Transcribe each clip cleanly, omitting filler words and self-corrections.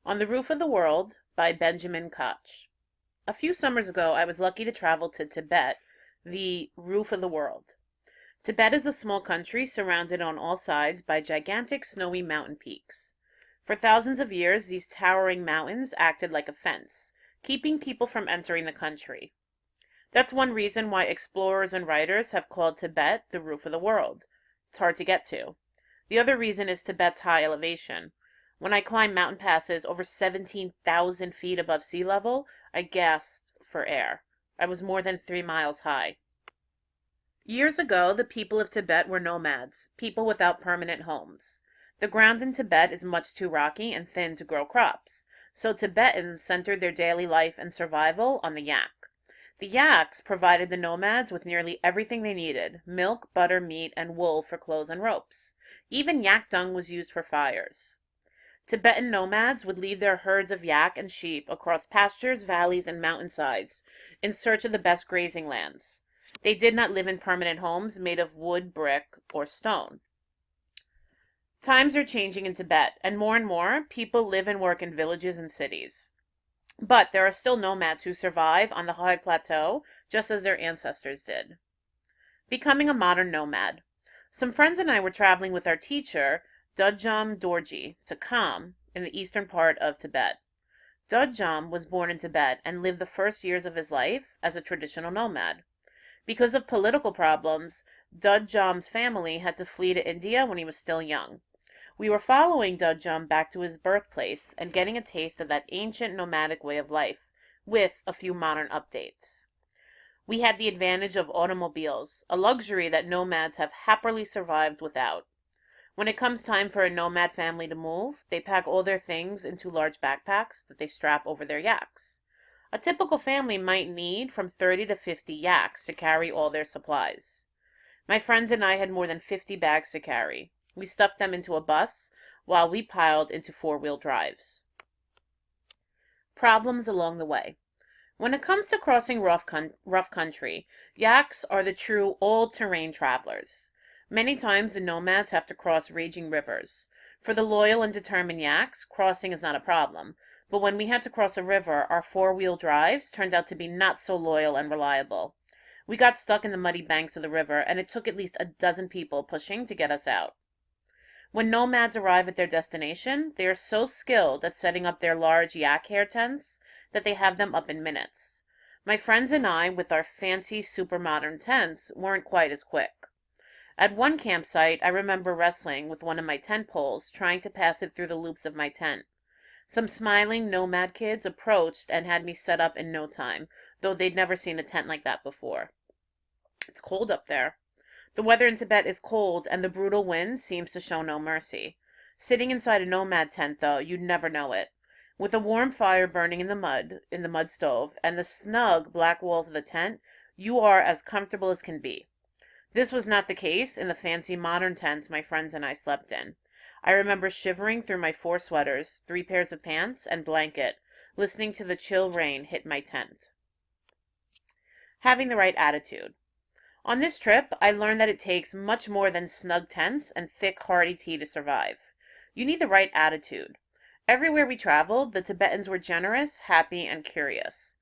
On the Roof of the World by Benjamin Koch. A few summers ago, I was lucky to travel to Tibet, the roof of the world. Tibet is a small country surrounded on all sides by gigantic snowy mountain peaks. For thousands of years, these towering mountains acted like a fence, keeping people from entering the country. That's one reason why explorers and writers have called Tibet the roof of the world. It's hard to get to. The other reason is Tibet's high elevation. When I climbed mountain passes over 17,000 feet above sea level, I gasped for air. I was more than 3 miles high. Years ago, the people of Tibet were nomads, people without permanent homes. The ground in Tibet is much too rocky and thin to grow crops, so Tibetans centered their daily life and survival on the yak. The yaks provided the nomads with nearly everything they needed: milk, butter, meat, and wool for clothes and ropes. Even yak dung was used for fires. Tibetan nomads would lead their herds of yak and sheep across pastures, valleys, and mountainsides in search of the best grazing lands. They did not live in permanent homes made of wood, brick, or stone. Times are changing in Tibet, and more people live and work in villages and cities. But there are still nomads who survive on the high plateau, just as their ancestors did. Becoming a modern nomad. Some friends and I were traveling with our teacher, Dudjom Dorji, to Kham, in the eastern part of Tibet. Dudjom was born in Tibet and lived the first years of his life as a traditional nomad. Because of political problems, Dudjom's family had to flee to India when he was still young. We were following Dudjom back to his birthplace and getting a taste of that ancient nomadic way of life, with a few modern updates. We had the advantage of automobiles, a luxury that nomads have happily survived without. When it comes time for a nomad family to move, they pack all their things into large backpacks that they strap over their yaks. A typical family might need from 30 to 50 yaks to carry all their supplies. My friends and I had more than 50 bags to carry. We stuffed them into a bus while we piled into four-wheel drives. Problems along the way. When it comes to crossing rough country, yaks are the true all-terrain travelers. Many times the nomads have to cross raging rivers. For the loyal and determined yaks, crossing is not a problem. But when we had to cross a river, our four-wheel drives turned out to be not so loyal and reliable. We got stuck in the muddy banks of the river, and it took at least a dozen people pushing to get us out. When nomads arrive at their destination, they are so skilled at setting up their large yak hair tents that they have them up in minutes. My friends and I, with our fancy super modern tents, weren't quite as quick. At one campsite, I remember wrestling with one of my tent poles, trying to pass it through the loops of my tent. Some smiling nomad kids approached and had me set up in no time, though they'd never seen a tent like that before. It's cold up there. The weather in Tibet is cold, and the brutal wind seems to show no mercy. Sitting inside a nomad tent, though, you'd never know it. With a warm fire burning in the mud stove, and the snug black walls of the tent, you are as comfortable as can be. This was not the case in the fancy modern tents my friends and I slept in. I remember shivering through my 4 sweaters, 3 pairs of pants, and blanket, listening to the chill rain hit my tent. Having the right attitude. On this trip, I learned that it takes much more than snug tents and thick, hearty tea to survive. You need the right attitude. Everywhere we traveled, the Tibetans were generous, happy, and curious.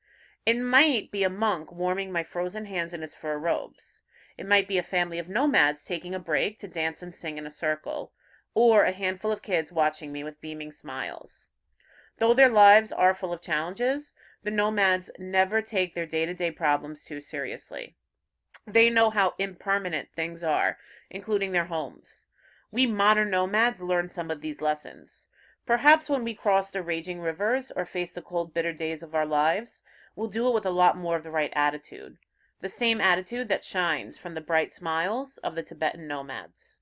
It might be a monk warming my frozen hands in his fur robes. It might be a family of nomads taking a break to dance and sing in a circle, or a handful of kids watching me with beaming smiles. Though their lives are full of challenges, the nomads never take their day-to-day problems too seriously. They know how impermanent things are, including their homes. We modern nomads learn some of these lessons. Perhaps when we cross the raging rivers or face the cold, bitter days of our lives, we'll do it with a lot more of the right attitude. The same attitude that shines from the bright smiles of the Tibetan nomads.